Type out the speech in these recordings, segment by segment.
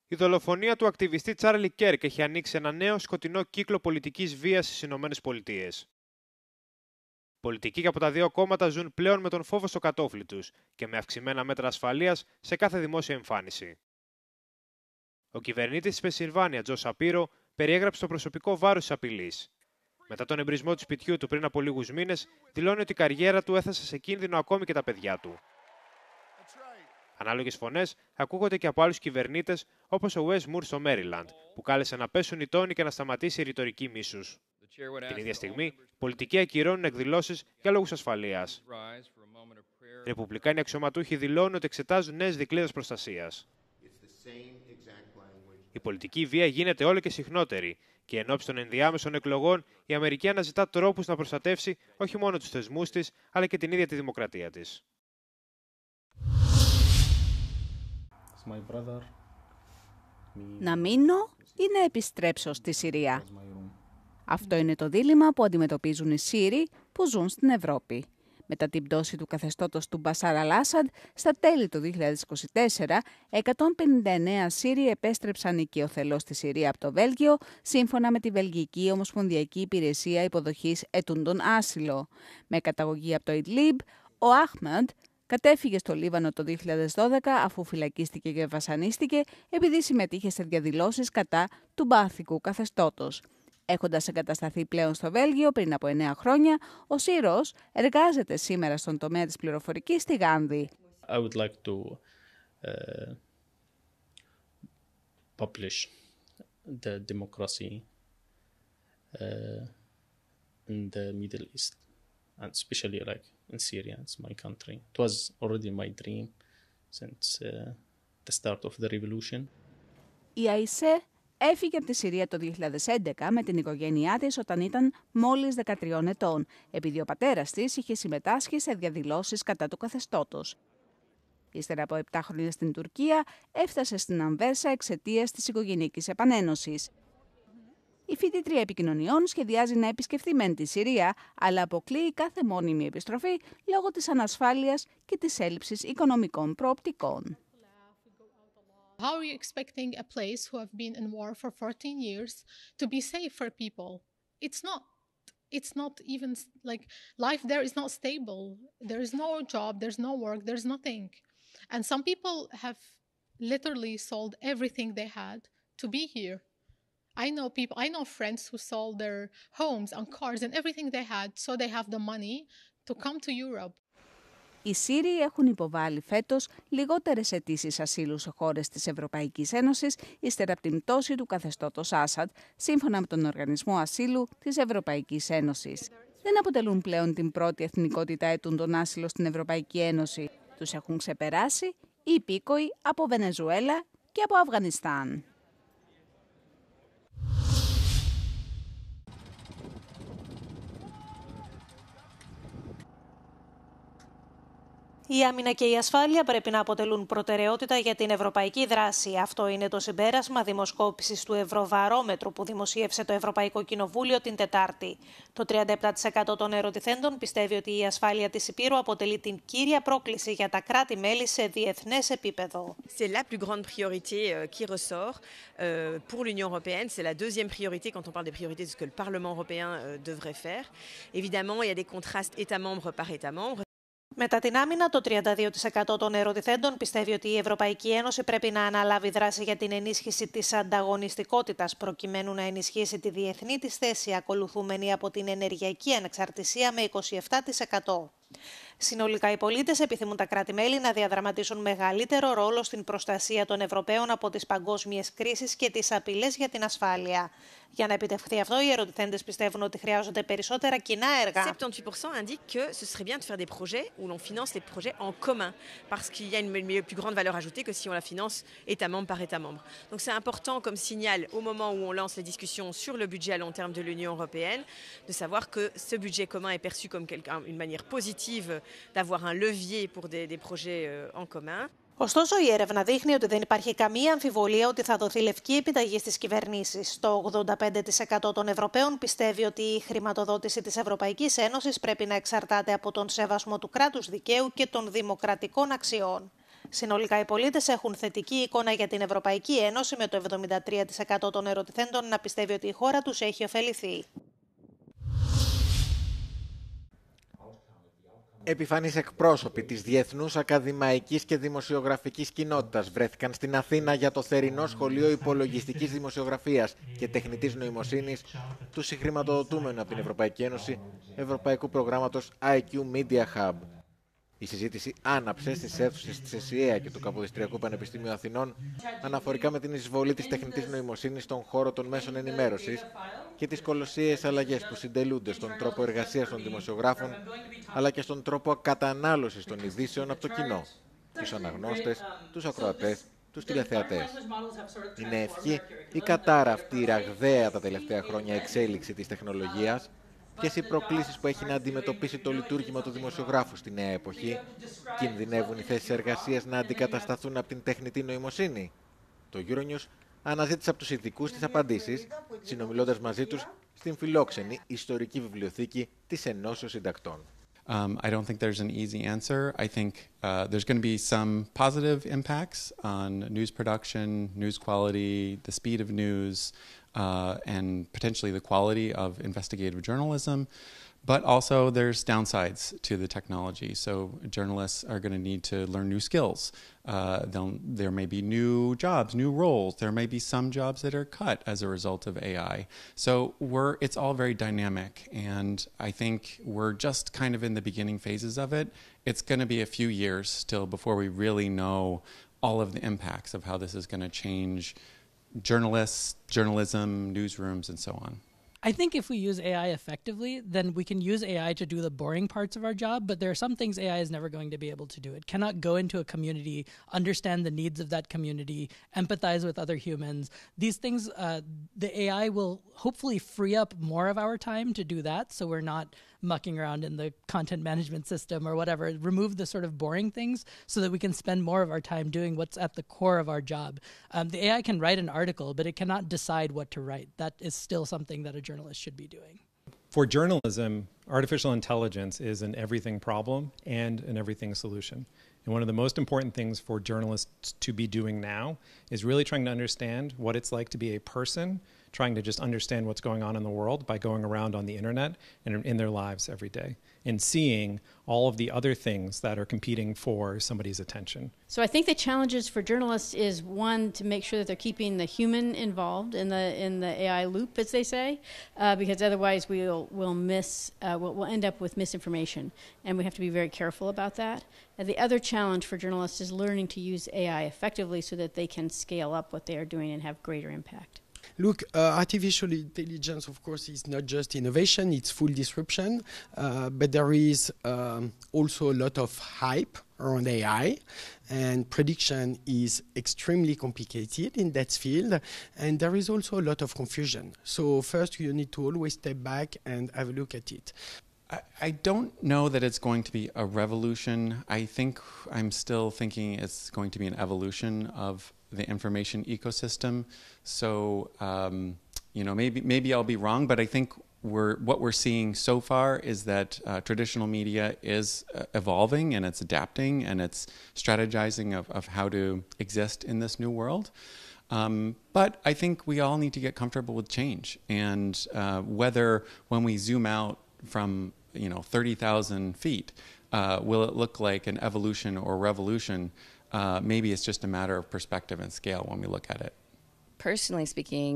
Η δολοφονία του ακτιβιστή Τσάρλι Κέρκ έχει ανοίξει ένα νέο σκοτεινό κύκλο πολιτικής βίας στις ΗΠΑ. Πολιτικοί και από τα δύο κόμματα ζουν πλέον με τον φόβο στο κατόφλι τους και με αυξημένα μέτρα ασφαλείας σε κάθε δημόσια εμφάνιση. Ο κυβερνήτης της Πενσιλβάνια, Τζο Σαπίρο, περιέγραψε το προσωπικό βάρος της απειλής. Μετά τον εμπρισμό του σπιτιού του πριν από λίγους μήνες, δηλώνει ότι η καριέρα του έθεσε σε κίνδυνο ακόμη και τα παιδιά του. Ανάλογες φωνές ακούγονται και από άλλους κυβερνήτες, όπως ο Wes Moore στο Μέριλαντ, που κάλεσε να πέσουν οι τόνοι και να σταματήσει η ρητορική μίσους. Την ίδια στιγμή, πολιτικοί ακυρώνουν εκδηλώσεις για λόγους ασφαλείας. Ρεπουμπλικάνοι αξιωματούχοι δηλώνουν ότι εξετάζουν νέες δικλείδες προστασίας. Η πολιτική βία γίνεται όλο και συχνότερη και ενώπιση των ενδιάμεσων εκλογών η Αμερική αναζητά τρόπους να προστατεύσει όχι μόνο τους θεσμούς της, αλλά και την ίδια τη δημοκρατία της. Να μείνω ή να επιστρέψω στη Συρία. Αυτό είναι το δίλημμα που αντιμετωπίζουν οι Σύριοι που ζουν στην Ευρώπη. Μετά την πτώση του καθεστώτος του Μπασάρ Αλ-Άσαντ, στα τέλη του 2024, 159 Σύριοι επέστρεψαν οικειοθελώς στη Συρία από το Βέλγιο, σύμφωνα με τη Βελγική Ομοσπονδιακή Υπηρεσία Υποδοχής Ετούντων Άσυλο. Με καταγωγή από το Ιντλίμπ, ο Αχμαντ κατέφυγε στο Λίβανο το 2012 αφού φυλακίστηκε και βασανίστηκε επειδή συμμετείχε σε διαδηλώσεις κατά του μπααθικού καθεστώτος. Έχοντας εγκατασταθεί πλέον στο Βέλγιο πριν από 9 χρόνια, ο Σύρος εργάζεται σήμερα στον τομέα της πληροφορικής στη Γάνδη. I would like to publish the democracy in the Middle East, and especially like in Syria. It's my country. It was already my dream since the start of the revolution. Η Αϊσέ έφυγε από τη Συρία το 2011 με την οικογένειά της όταν ήταν μόλις 13 ετών, επειδή ο πατέρας της είχε συμμετάσχει σε διαδηλώσεις κατά του καθεστώτος. Ύστερα από 7 χρόνια στην Τουρκία, έφτασε στην Ανβέρσα εξαιτίας της οικογενειακής επανένωσης. Η φοιτήτρια επικοινωνιών σχεδιάζει να επισκεφθεί μεν τη Συρία, αλλά αποκλείει κάθε μόνιμη επιστροφή λόγω της ανασφάλειας και της έλλειψης οικονομικών προοπτικών. How are you expecting a place who have been in war for 14 years to be safe for people? It's not even like life there is not stable. There is no job, there's no work, there's nothing. And some people have literally sold everything they had to be here. I know friends who sold their homes and cars and everything they had so they have the money to come to Europe. Οι Σύριοι έχουν υποβάλει φέτος λιγότερες αιτήσεις ασύλου σε χώρες της Ευρωπαϊκής Ένωσης ύστερα από την πτώση του καθεστώτος Άσαντ, σύμφωνα με τον Οργανισμό Ασύλου της Ευρωπαϊκής Ένωσης. Δεν αποτελούν πλέον την πρώτη εθνικότητα αιτούντων άσυλο στην Ευρωπαϊκή Ένωση. Τους έχουν ξεπεράσει οι υπήκοοι από Βενεζουέλα και από Αφγανιστάν. Η άμυνα και η ασφάλεια πρέπει να αποτελούν προτεραιότητα για την ευρωπαϊκή δράση. Αυτό είναι το συμπέρασμα δημοσκόπησης του Ευρωβαρόμετρου που δημοσίευσε το Ευρωπαϊκό Κοινοβούλιο την Τετάρτη. Το 37% των ερωτηθέντων πιστεύει ότι η ασφάλεια της Υπήρου αποτελεί την κύρια πρόκληση για τα κράτη-μέλη σε διεθνές επίπεδο. C'est la plus grande priorité qui ressort pour l'Union européenne. C'est la deuxième priorité quand on parle des priorités de ce que le Parlement européen devrait faire. Évidemment, il y a des contrastes État membre par État membre. Μετά την άμυνα, το 32% των ερωτηθέντων πιστεύει ότι η Ευρωπαϊκή Ένωση πρέπει να αναλάβει δράση για την ενίσχυση της ανταγωνιστικότητας, προκειμένου να ενισχύσει τη διεθνή της θέση, ακολουθούμενη από την ενεργειακή ανεξαρτησία με 27%. Συνολικά, οι πολίτες επιθυμούν τα κράτη-μέλη να διαδραματίσουν μεγαλύτερο ρόλο στην προστασία των Ευρωπαίων από τις παγκόσμιες κρίσεις και τις απειλές για την ασφάλεια. Για να επιτευχθεί αυτό, οι ερωτηθέντες πιστεύουν ότι χρειάζονται περισσότερα κοινά έργα. 78% indiquent que ce serait bien de faire des projets où l'on finance les projets en commun, parce qu'il y a une plus grande valeur ajoutée que si on la finance État membre par État membre. Donc c'est important comme signal au moment où on lance les discussions sur le budget à long terme de l'Union européenne, de savoir que ce budget commun est perçu comme une manière positive d'avoir un levier pour des projets en commun. Ωστόσο, η έρευνα δείχνει ότι δεν υπάρχει καμία αμφιβολία ότι θα δοθεί λευκή επιταγή στις κυβερνήσεις. Το 85% των Ευρωπαίων πιστεύει ότι η χρηματοδότηση της Ευρωπαϊκής Ένωσης πρέπει να εξαρτάται από τον σεβασμό του κράτους δικαίου και των δημοκρατικών αξιών. Συνολικά οι πολίτες έχουν θετική εικόνα για την Ευρωπαϊκή Ένωση, με το 73% των ερωτηθέντων να πιστεύει ότι η χώρα τους έχει ωφεληθεί. Επιφανείς εκπρόσωποι της Διεθνούς Ακαδημαϊκής και Δημοσιογραφικής Κοινότητας βρέθηκαν στην Αθήνα για το θερινό σχολείο υπολογιστικής δημοσιογραφίας και τεχνητής νοημοσύνης του συγχρηματοδοτούμενου από την Ευρωπαϊκή Ένωση Ευρωπαϊκού Προγράμματος IQ Media Hub. Η συζήτηση άναψε στις αίθουσες της ΕΣΥΑ και του Καποδιστριακού Πανεπιστήμιου Αθηνών αναφορικά με την εισβολή της τεχνητής νοημοσύνης στον χώρο των μέσων ενημέρωσης και τις κολοσσιαίες αλλαγές που συντελούνται στον τρόπο εργασίας των δημοσιογράφων, αλλά και στον τρόπο κατανάλωσης των ειδήσεων από το κοινό, τους αναγνώστες, τους ακροατές, τους τηλεθεατές. Είναι ευχή η κατάραφτη, η ραγδαία τα τελευταία χρόνια εξέλιξη της τεχνολογίας, ποιες οι προκλήσεις που έχει να αντιμετωπίσει το λειτουργήμα του δημοσιογράφου στη νέα εποχή? Κινδυνεύουν οι θέσεις εργασίας να αντικατασταθούν από την τεχνητή νοημοσύνη? Το euronews αναζήτησε από τους ειδικούς τις απαντήσεις, συνομιλώντας μαζί τους στην φιλόξενη ιστορική βιβλιοθήκη της Ενώσεως Συντακτών. I don't think there's an easy answer. I think there's going to be some positive impacts on news production, news quality, the speed of news, and potentially the quality of investigative journalism. But also there's downsides to the technology. So journalists are going to need to learn new skills. There may be new jobs, new roles. There may be some jobs that are cut as a result of AI. So it's all very dynamic, and I think we're just kind of in the beginning phases of it. It's going to be a few years still before we really know all of the impacts of how this is going to change journalists, journalism, newsrooms, and so on. I think if we use AI effectively, then we can use AI to do the boring parts of our job, but there are some things AI is never going to be able to do. It cannot go into a community, understand the needs of that community, empathize with other humans. These things, the AI will hopefully free up more of our time to do that, so we're not mucking around in the content management system or whatever. Remove the sort of boring things so that we can spend more of our time doing what's at the core of our job. The AI can write an article, but it cannot decide what to write. That is still something that a journalist should be doing. For journalism, artificial intelligence is an everything problem and an everything solution. And one of the most important things for journalists to be doing now is really trying to understand what it's like to be a person, trying to just understand what's going on in the world by going around on the internet and in their lives every day, and seeing all of the other things that are competing for somebody's attention. So I think the challenges for journalists is, one, to make sure that they're keeping the human involved in the AI loop, as they say, because otherwise we'll end up with misinformation, and we have to be very careful about that. And the other challenge for journalists is learning to use AI effectively so that they can scale up what they are doing and have greater impact. Look, artificial intelligence, of course, is not just innovation, it's full disruption, but there is also a lot of hype around AI, and prediction is extremely complicated in that field, and there is also a lot of confusion. So first, you need to always step back and have a look at it. I don't know that it's going to be a revolution. I think I'm still thinking it's going to be an evolution of the information ecosystem. So, maybe I'll be wrong, but I think what we're seeing so far is that traditional media is evolving, and it's adapting, and it's strategizing of how to exist in this new world. But I think we all need to get comfortable with change, and whether when we zoom out from 30,000 feet, will it look like an evolution or revolution? Maybe it's just a matter of perspective and scale when we look at it. Personally speaking,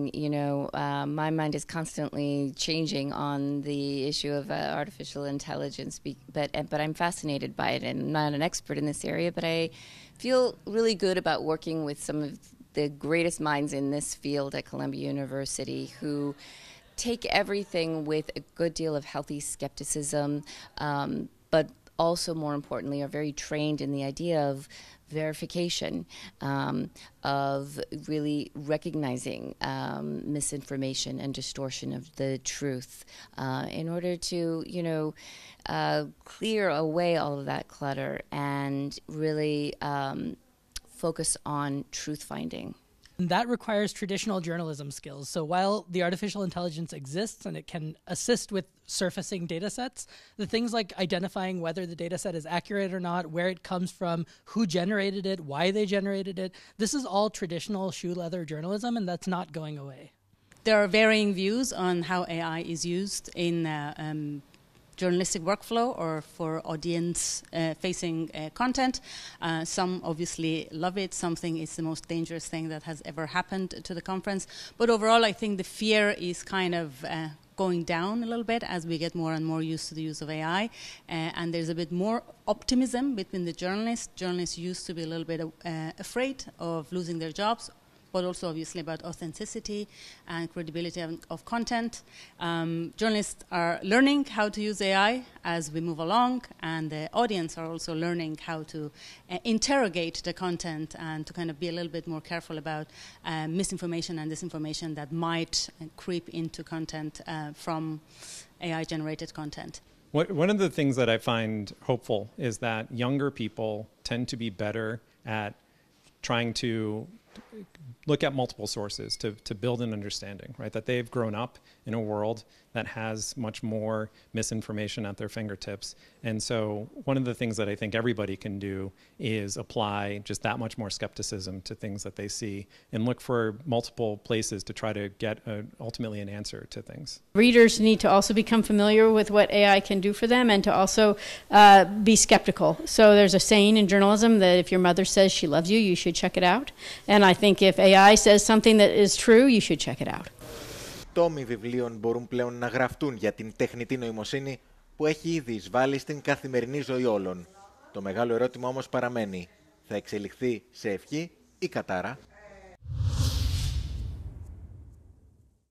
my mind is constantly changing on the issue of artificial intelligence, but I'm fascinated by it, and I'm not an expert in this area, but I feel really good about working with some of the greatest minds in this field at Columbia University who take everything with a good deal of healthy skepticism, but also, more importantly, are very trained in the idea of verification, of really recognizing misinformation and distortion of the truth in order to, clear away all of that clutter and really focus on truth finding. And that requires traditional journalism skills. So while the artificial intelligence exists and it can assist with surfacing data sets, the things like identifying whether the data set is accurate or not, where it comes from, who generated it, why they generated it, this is all traditional shoe leather journalism, and that's not going away. There are varying views on how AI is used in journalistic workflow or for audience-facing content. Some obviously love it. Some think it's the most dangerous thing that has ever happened to the conference. But overall, I think the fear is kind of going down a little bit as we get more and more used to the use of AI. And there's a bit more optimism between the journalists. Journalists used to be a little bit afraid of losing their jobs, but also obviously about authenticity and credibility of content. Journalists are learning how to use AI as we move along, and the audience are also learning how to interrogate the content and to kind of be a little bit more careful about misinformation and disinformation that might creep into content from AI-generated content. One of the things that I find hopeful is that younger people tend to be better at trying to look at multiple sources to build an understanding, right? That they've grown up in a world that has much more misinformation at their fingertips. And so one of the things that I think everybody can do is apply just that much more skepticism to things that they see and look for multiple places to try to get ultimately an answer to things. Readers need to also become familiar with what AI can do for them and to also be skeptical. So there's a saying in journalism that if your mother says she loves you, you should check it out. And I think if AI says something that is true, you should check it out. Τόμοι βιβλίων μπορούν πλέον να γραφτούν για την τεχνητή νοημοσύνη που έχει ήδη εισβάλει στην καθημερινή ζωή όλων. Το μεγάλο ερώτημα όμως παραμένει. Θα εξελιχθεί σε ευχή ή κατάρα?